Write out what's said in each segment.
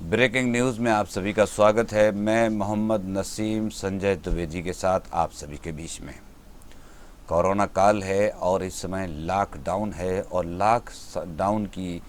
Breaking news में आप सभी का स्वागत है। मैं मोहम्मद नसीम संजय द्विवेदी के साथ आप सभी के बीच में। कोरोना काल है और इस समय लॉकडाउन है और लॉकडाउन की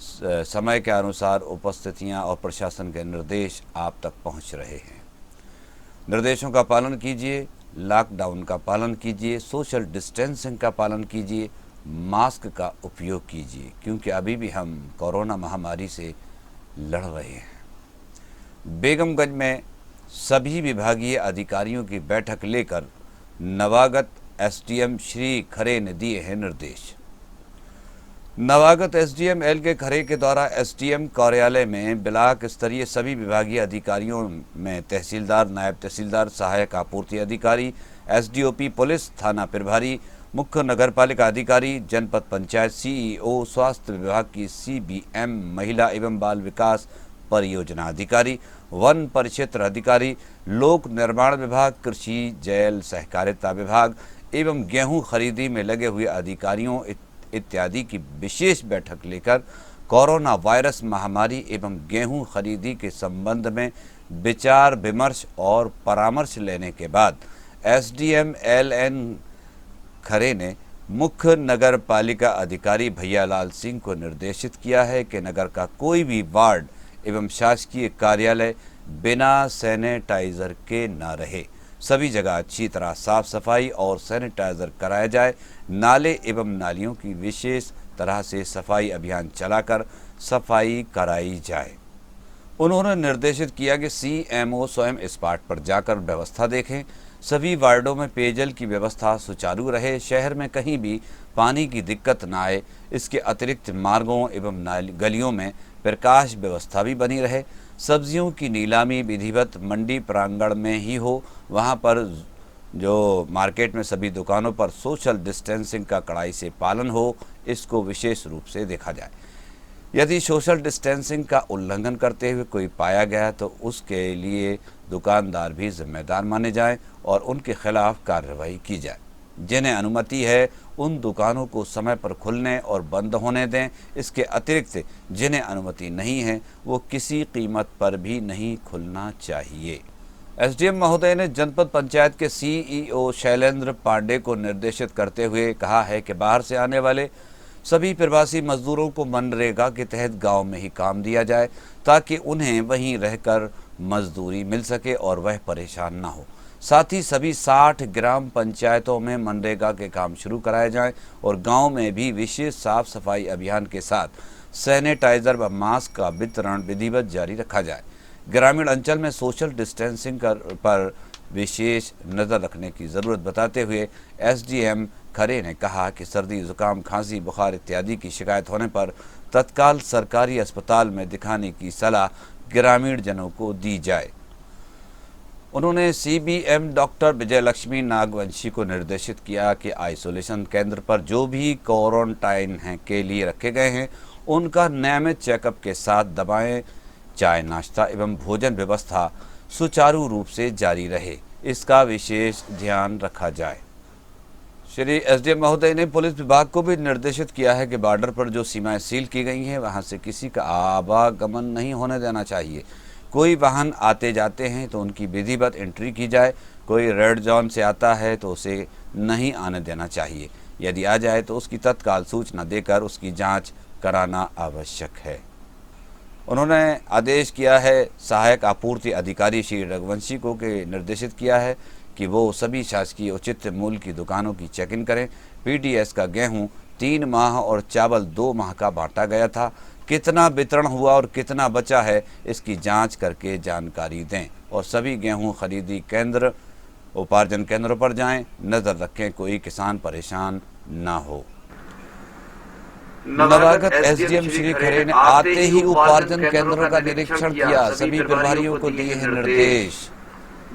समय के अनुसार उपस्थितियां और प्रशासन के निर्देश आप तक पहुंच रहे हैं। निर्देशों का पालन कीजिए, लॉकडाउन का पालन कीजिए, सोशल डिस्टेंसिंग का पालन कीजिए, मास्क का उपयोग कीजिए, क्योंकि अभी भी हम कोरोना महामारी से लड़ रहे हैं। बेगमगंज में सभी विभागीय अधिकारियों की बैठक लेकर नवागत एसडीएम श्री खरे ने दिए हैं निर्देश। नवागत एसडीएम एल के खरे के द्वारा एसडीएम कार्यालय में ब्लॉक स्तरीय सभी विभागीय अधिकारियों में तहसीलदार, नायब तहसीलदार, सहायक आपूर्ति अधिकारी, एसडीओपी पुलिस, थाना प्रभारी, मुख्य नगरपालिका अधिकारी, जनपद पंचायत सीईओ, स्वास्थ्य विभाग की सीबीएम, महिला एवं बाल विकास परियोजना अधिकारी, वन परिक्षेत्र अधिकारी, लोक निर्माण विभाग, कृषि, जेल, सहकारिता विभाग एवं गेहूं खरीदी में लगे हुए अधिकारियों इत्यादि की विशेष बैठक लेकर कोरोना वायरस महामारी एवं गेहूं खरीदी के संबंध में विचार विमर्श और परामर्श लेने के बाद एसडीएम एलएन खरे ने मुख्य नगर पालिका अधिकारी भैयालाल सिंह को निर्देशित किया है कि नगर का कोई भी वार्ड एवं शासकीय कार्यालय बिना सैनिटाइजर के न रहे। सभी जगह अच्छी तरह साफ सफाई और सैनिटाइजर कराया जाए। नाले एवं नालियों की विशेष तरह से सफाई अभियान चलाकर सफाई कराई जाए। उन्होंने निर्देशित किया कि सीएमओ स्वयं स्पॉट पर जाकर व्यवस्था देखें। सभी वार्डों में पेयजल की व्यवस्था सुचारू रहे। शहर में कहीं भी पानी की दिक्कत न आए। इसके अतिरिक्त मार्गों एवं गलियों में प्रकाश व्यवस्था भी बनी रहे। सब्जियों की नीलामी विधिवत मंडी प्रांगण में ही हो। वहां पर जो मार्केट में सभी दुकानों पर सोशल डिस्टेंसिंग का कड़ाई से पालन हो, इसको विशेष रूप से देखा जाए। यदि सोशल डिस्टेंसिंग का उल्लंघन करते हुए कोई पाया गया तो उसके लिए दुकानदार भी जिम्मेदार माने जाएं और उनके खिलाफ कार्रवाई की जाए। जिन्हें अनुमति है उन दुकानों को समय पर खुलने और बंद होने दें। इसके अतिरिक्त जिन्हें अनुमति नहीं है वो किसी कीमत पर भी नहीं खुलना चाहिए। एसडीएम महोदय ने जनपद पंचायत के सीईओ शैलेंद्र पांडे को निर्देशित करते हुए कहा है कि बाहर से आने वाले सभी प्रवासी मजदूरों को मनरेगा के तहत गांव में ही काम दिया जाए ताकि उन्हें वहीं रहकर मजदूरी मिल सके और वह परेशान ना हो। साथ ही सभी 60 ग्राम पंचायतों में मनरेगा के काम शुरू कराए जाएं और गांव में भी विशेष साफ सफाई अभियान के साथ सैनिटाइजर व मास्क का वितरण विधिवत जारी रखा जाए। ग्रामीण अंचल में सोशल डिस्टेंसिंग पर विशेष नज़र रखने की ज़रूरत बताते हुए एसडीएम खरे ने कहा कि सर्दी, जुकाम, खांसी, बुखार इत्यादि की शिकायत होने पर तत्काल सरकारी अस्पताल में दिखाने की सलाह ग्रामीण जनों को दी जाए। उन्होंने सीबीएम डॉक्टर विजयलक्ष्मी नागवंशी को निर्देशित किया कि आइसोलेशन केंद्र पर जो भी क्वारंटाइन के लिए रखे गए हैं उनका नियमित चेकअप के साथ दवाएं, चाय, नाश्ता एवं भोजन व्यवस्था सुचारू रूप से जारी रहे, इसका विशेष ध्यान रखा जाए। श्री एसडीएम महोदय ने पुलिस विभाग को भी निर्देशित किया है कि बॉर्डर पर जो सीमाएं सील की गई हैं वहां से किसी का आवागमन नहीं होने देना चाहिए। कोई वाहन आते जाते हैं तो उनकी विधिवत एंट्री की जाए। कोई रेड जोन से आता है तो उसे नहीं आने देना चाहिए। यदि आ जाए तो उसकी तत्काल सूचना देकर उसकी जांच कराना आवश्यक है। उन्होंने आदेश किया है सहायक आपूर्ति अधिकारी श्री रघुवंशी को के निर्देशित किया है कि वो सभी शासकीय उचित मूल्य की दुकानों की चेक इन करें। पीडीएस का गेहूं 3 माह और चावल 2 माह का बांटा गया था। कितना वितरण हुआ और कितना बचा है इसकी जांच करके जानकारी दें और सभी गेहूं खरीदी केंद्र, उपार्जन केंद्रों पर जाएं। नज़र रखें कोई किसान परेशान ना हो। नवागत एसडीएम श्री खरे ने आते ही उपार्जन केंद्रों का निरीक्षण किया। सभी प्रभारियों को दिए हैं निर्देश।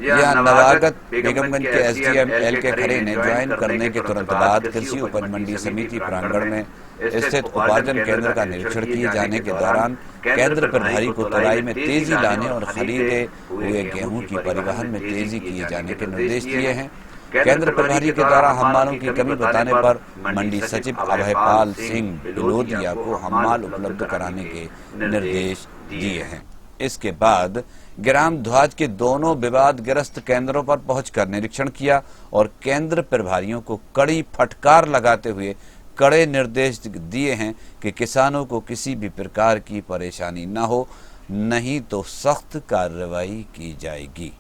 यह नवागत बेगमगंज के एसडीएम एल के खरे ने ज्वाइन करने के तुरंत बाद कृषि उपज मंडी समिति प्रांगण में स्थित उपार्जन केंद्र का निरीक्षण किए जाने के दौरान केंद्र प्रभारी को तुलाई में तेजी लाने और खरीदे हुए गेहूं की परिवहन में तेजी किए जाने के निर्देश दिए हैं। केंद्र प्रभारी के द्वारा हम्मालों की कमी बताने पर मंडी सचिव अभयपाल सिंह बिलोदिया को हम्माल उपलब्ध कराने के निर्देश दिए हैं। इसके बाद ग्राम ध्वज के दोनों विवादग्रस्त केंद्रों पर पहुंचकर निरीक्षण किया और केंद्र प्रभारियों को कड़ी फटकार लगाते हुए कड़े निर्देश दिए हैं कि किसानों को किसी भी प्रकार की परेशानी न हो, नहीं तो सख्त कार्रवाई की जाएगी।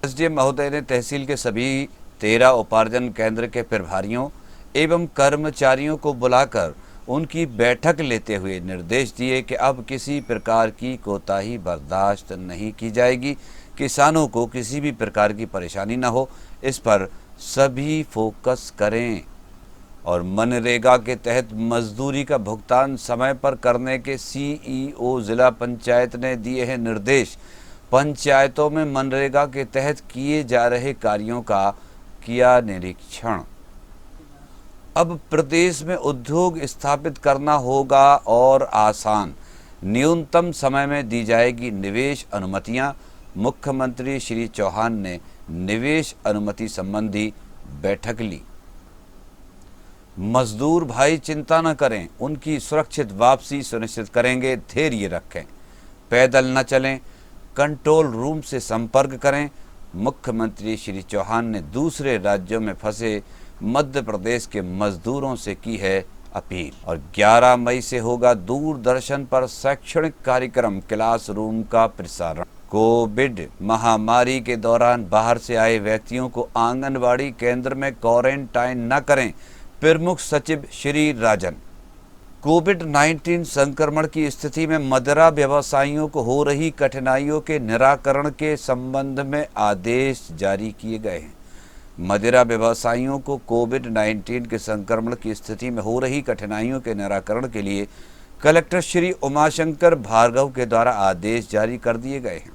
एसडीएम महोदय ने तहसील के सभी 13 उपार्जन केंद्र के प्रभारियों एवं कर्मचारियों को बुलाकर उनकी बैठक लेते हुए निर्देश दिए कि अब किसी प्रकार की कोताही बर्दाश्त नहीं की जाएगी। किसानों को किसी भी प्रकार की परेशानी न हो, इस पर सभी फोकस करें और मनरेगा के तहत मजदूरी का भुगतान समय पर करने के सीईओ जिला पंचायत ने दिए हैं निर्देश। पंचायतों में मनरेगा के तहत किए जा रहे कार्यों का किया निरीक्षण। अब प्रदेश में उद्योग स्थापित करना होगा और आसान, न्यूनतम समय में दी जाएगी निवेश अनुमतियां। मुख्यमंत्री श्री चौहान ने निवेश अनुमति संबंधी बैठक ली। मजदूर भाई चिंता न करें, उनकी सुरक्षित वापसी सुनिश्चित करेंगे, धैर्य रखें, पैदल न चलें, कंट्रोल रूम से संपर्क करें। मुख्यमंत्री श्री चौहान ने दूसरे राज्यों में फंसे मध्य प्रदेश के मजदूरों से की है अपील। और 11 मई से होगा दूरदर्शन पर शैक्षणिक कार्यक्रम क्लासरूम का प्रसारण। कोविड महामारी के दौरान बाहर से आए व्यक्तियों को आंगनबाड़ी केंद्र में क्वारंटाइन न करें, प्रमुख सचिव श्री राजन। कोविड-19 संक्रमण की स्थिति में मदिरा व्यवसायियों को हो रही कठिनाइयों के निराकरण के संबंध में आदेश जारी किए गए हैं। मदिरा व्यवसायियों को कोविड-19 के संक्रमण की स्थिति में हो रही कठिनाइयों के निराकरण के लिए कलेक्टर श्री उमाशंकर भार्गव के द्वारा आदेश जारी कर दिए गए हैं।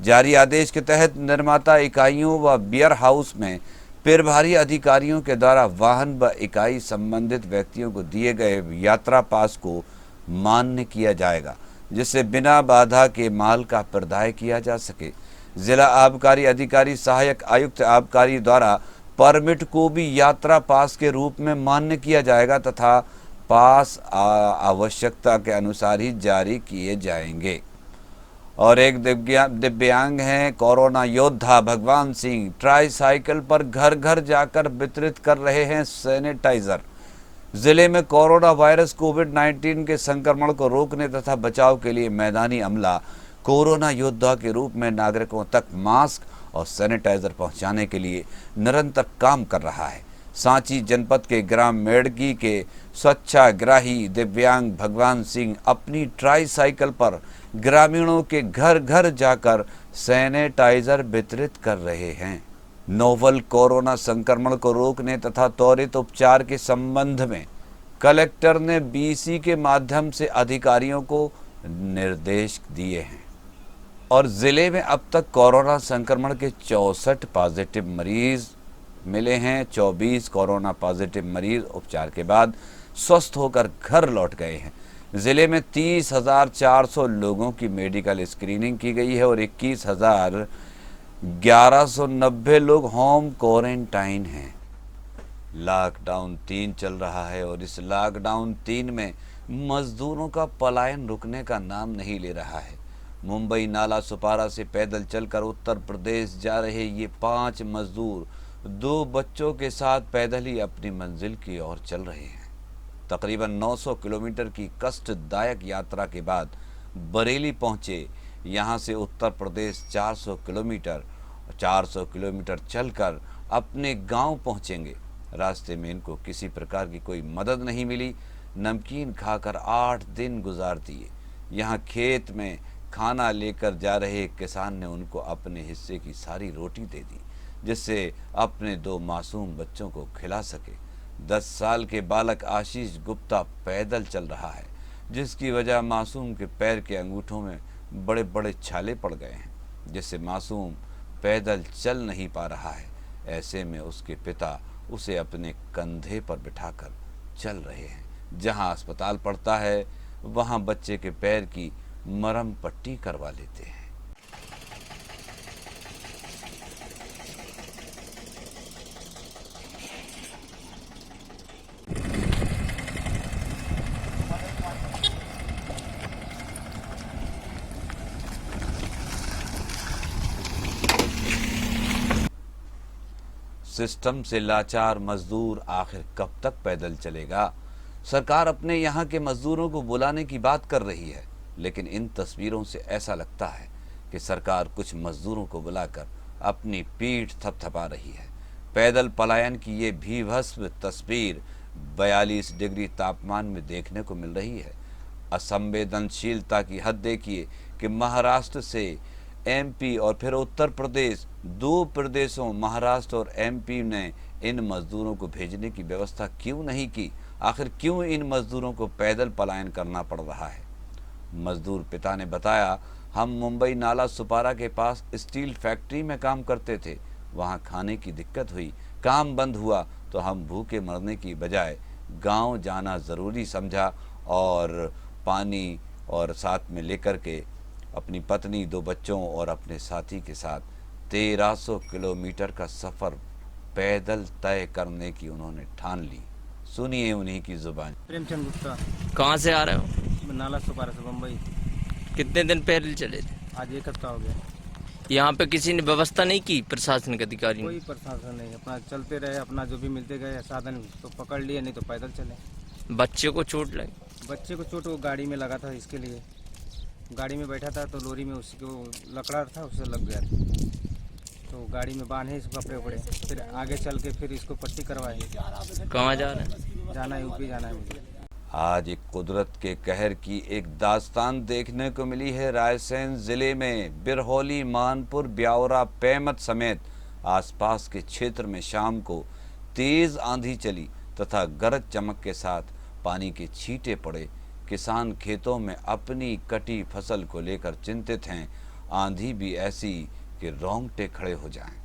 जारी आदेश के तहत निर्माता इकाइयों व बियर हाउस में प्रभारी अधिकारियों के द्वारा वाहन व इकाई संबंधित व्यक्तियों को दिए गए यात्रा पास को मान्य किया जाएगा, जिससे बिना बाधा के माल का प्रदाय किया जा सके। जिला आबकारी अधिकारी सहायक आयुक्त आबकारी द्वारा परमिट को भी यात्रा पास के रूप में मान्य किया जाएगा तथा पास आवश्यकता के अनुसार ही जारी किए जाएंगे। और एक दिव्यांग हैं कोरोना योद्धा भगवान सिंह, ट्राईसाइकिल पर घर घर जाकर वितरित कर रहे हैं सैनिटाइजर। जिले में कोरोना वायरस कोविड-19 के संक्रमण को रोकने तथा बचाव के लिए मैदानी अमला कोरोना योद्धा के रूप में नागरिकों तक मास्क और सैनिटाइजर पहुंचाने के लिए निरंतर काम कर रहा है। सांची जनपद के ग्राम मेड़गी के स्वच्छाग्राही दिव्यांग भगवान सिंह अपनी ट्राईसाइकिल पर ग्रामीणों के घर घर जाकर सैनिटाइजर वितरित कर रहे हैं। नोवल कोरोना संक्रमण को रोकने तथा त्वरित उपचार के संबंध में कलेक्टर ने बीसी के माध्यम से अधिकारियों को निर्देश दिए हैं। और जिले में अब तक कोरोना संक्रमण के 64 पॉजिटिव मरीज मिले हैं। 24 कोरोना पॉजिटिव मरीज उपचार के बाद स्वस्थ होकर घर लौट गए हैं। जिले में 30,400 लोगों की मेडिकल स्क्रीनिंग की गई है और 21,1190 लोग होम क्वारंटाइन हैं। लॉकडाउन 3 चल रहा है और इस लॉकडाउन 3 में मजदूरों का पलायन रुकने का नाम नहीं ले रहा है। मुंबई नाला सुपारा से पैदल चलकर उत्तर प्रदेश जा रहे ये 5 मजदूर 2 बच्चों के साथ पैदल ही अपनी मंजिल की ओर चल रहे हैं। तकरीबन 900 किलोमीटर की कष्टदायक यात्रा के बाद बरेली पहुंचे। यहां से उत्तर प्रदेश 400 किलोमीटर चलकर अपने गांव पहुंचेंगे। रास्ते में इनको किसी प्रकार की कोई मदद नहीं मिली। नमकीन खाकर 8 दिन गुजार दिए। यहां खेत में खाना लेकर जा रहे किसान ने उनको अपने हिस्से की सारी रोटी दे दी, जिससे अपने 2 मासूम बच्चों को खिला सके। 10 साल के बालक आशीष गुप्ता पैदल चल रहा है, जिसकी वजह मासूम के पैर के अंगूठों में बड़े बड़े छाले पड़ गए हैं, जिससे मासूम पैदल चल नहीं पा रहा है। ऐसे में उसके पिता उसे अपने कंधे पर बिठाकर चल रहे हैं। जहां अस्पताल पड़ता है वहां बच्चे के पैर की मरहम पट्टी करवा लेते हैं। सिस्टम से लाचार मजदूर आखिर कब तक पैदल चलेगा? सरकार अपने यहाँ के मजदूरों को बुलाने की बात कर रही है, लेकिन इन तस्वीरों से ऐसा लगता है कि सरकार कुछ मजदूरों को बुलाकर अपनी पीठ थपथपा रही है। पैदल पलायन की ये भीभत्स तस्वीर 42 डिग्री तापमान में देखने को मिल रही है। असंवेदनशीलता की हद देखिए कि महाराष्ट्र से एमपी और फिर उत्तर प्रदेश, दो प्रदेशों महाराष्ट्र और एमपी ने इन मजदूरों को भेजने की व्यवस्था क्यों नहीं की? आखिर क्यों इन मजदूरों को पैदल पलायन करना पड़ रहा है? मजदूर पिता ने बताया, हम मुंबई नाला सुपारा के पास स्टील फैक्ट्री में काम करते थे, वहाँ खाने की दिक्कत हुई, काम बंद हुआ तो हम भूखे मरने की बजाय गांव जाना ज़रूरी समझा और पानी और साथ में लेकर के अपनी पत्नी, 2 बच्चों और अपने साथी के साथ 1300 किलोमीटर का सफ़र पैदल तय करने की उन्होंने ठान ली। सुनिए उन्हीं की जुबान। प्रेमचंद गुप्ता। कहाँ से आ रहे हो? नाला सुपारा से बम्बई। कितने दिन पैदल चले थे? आज 1 हफ्ता हो गया। यहाँ पे किसी ने व्यवस्था नहीं की? प्रशासनिक अधिकारी कोई प्रशासन नहीं, अपना चलते रहे, अपना जो भी मिलते गए साधन तो पकड़ लिए, नहीं तो पैदल चले। बच्चे को चोट लगी? बच्चे को चोट वो गाड़ी में लगा था, इसके लिए गाड़ी में बैठा था तो लोरी में उसको लकड़ा था, उससे लग गया तो गाड़ी में बांधे इसको कपड़े उपड़े, फिर आगे चल के फिर इसको पट्टी करवाए। कहाँ जा रहे हैं? जाना है यूपी, जाना है मुझे। आज एक कुदरत के कहर की एक दास्तान देखने को मिली है रायसेन जिले में। बिरहौली, मानपुर, ब्यावरा, पैमत समेत आसपास के क्षेत्र में शाम को तेज आंधी चली तथा गरज चमक के साथ पानी के छींटे पड़े। किसान खेतों में अपनी कटी फसल को लेकर चिंतित हैं। आंधी भी ऐसी कि रोंगटे खड़े हो जाएं।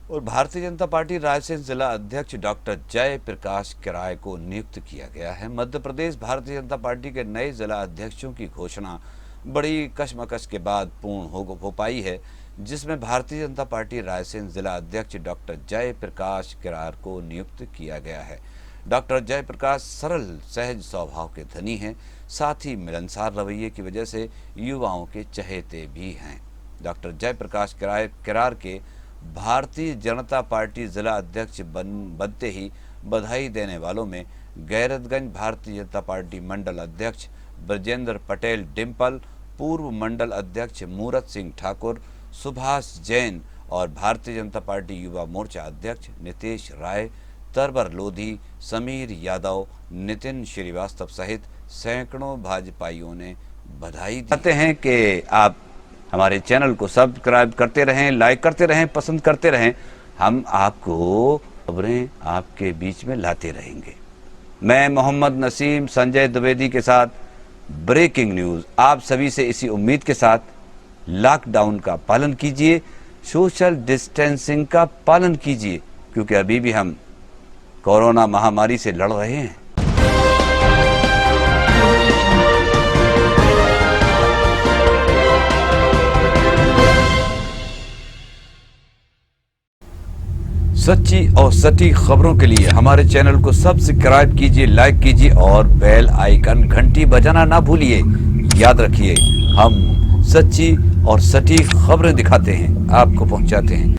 और भारतीय जनता पार्टी रायसेन जिला अध्यक्ष डॉक्टर जय प्रकाश किराय को नियुक्त किया गया है। मध्य प्रदेश भारतीय जनता पार्टी के नए जिला अध्यक्षों की घोषणा बड़ी कशमकश के बाद पूर्ण हो पाई है, जिसमें भारतीय जनता पार्टी रायसेन जिला अध्यक्ष डॉक्टर जय प्रकाश किराय को नियुक्त किया गया है। डॉक्टर जय प्रकाश सरल सहज स्वभाव के धनी हैं, साथ ही मिलनसार रवैये की वजह से युवाओं के चहेते भी हैं। डॉक्टर जय प्रकाश किरार के भारतीय जनता पार्टी जिला अध्यक्ष बनते ही बधाई देने वालों में गैरतगंज भारतीय जनता पार्टी मंडल अध्यक्ष ब्रजेंद्र पटेल डिम्पल, पूर्व मंडल अध्यक्ष मूरत सिंह ठाकुर, सुभाष जैन और भारतीय जनता पार्टी युवा मोर्चा अध्यक्ष नितेश राय, तरवर लोधी, समीर यादव, नितिन श्रीवास्तव सहित सैकड़ों भाजपाइयों ने बधाई दी। चाहते हैं कि आप हमारे चैनल को सब्सक्राइब करते रहें, लाइक करते रहें, पसंद करते रहें। हम आपको खबरें आपके बीच में लाते रहेंगे। मैं मोहम्मद नसीम संजय द्विवेदी के साथ ब्रेकिंग न्यूज़ आप सभी से इसी उम्मीद के साथ, लॉकडाउन का पालन कीजिए, सोशल डिस्टेंसिंग का पालन कीजिए, क्योंकि अभी भी हम कोरोना महामारी से लड़ रहे हैं। सच्ची और सटीक खबरों के लिए हमारे चैनल को सब्सक्राइब कीजिए, लाइक कीजिए और बेल आइकन घंटी बजाना ना भूलिए। याद रखिए, हम सच्ची और सटीक खबरें दिखाते हैं, आपको पहुंचाते हैं।